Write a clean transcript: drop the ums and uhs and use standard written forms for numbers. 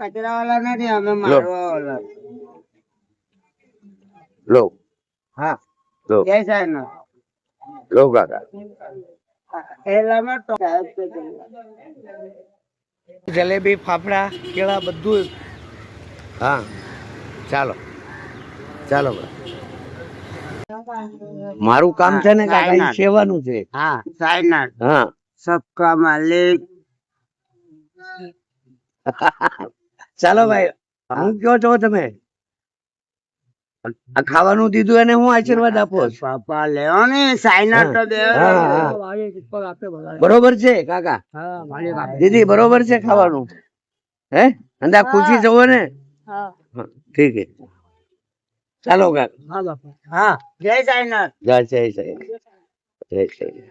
કચરા વાળા નથી, અમે મારવા વાળા. લો હા, લો જય સાહેબ. લો કાકા. જલેબી, ફાફડા, કેળા બધું. હા ચાલો ચાલો મારું કામ છે ને કાકા ઈ સેવાનું છે. હા, સાઈનાથ. હા સબકા માલિક. ચાલો ભાઈ, હું કયો છો તમે? આ ખાવાનું દીધું એને હું આશીર્વાદ આપો છો? પાપા લેવો ને સાઈનાથ તો દેવો. હા, હા. બરોબર છે કાકા? દીદી બરોબર છે ખાવાનું? હે અંદા ખુશી જવો ને? હા ઠીક છે. ચાલો કાકા. હા, જય સાઈનાથ. જય જય જય જય જય.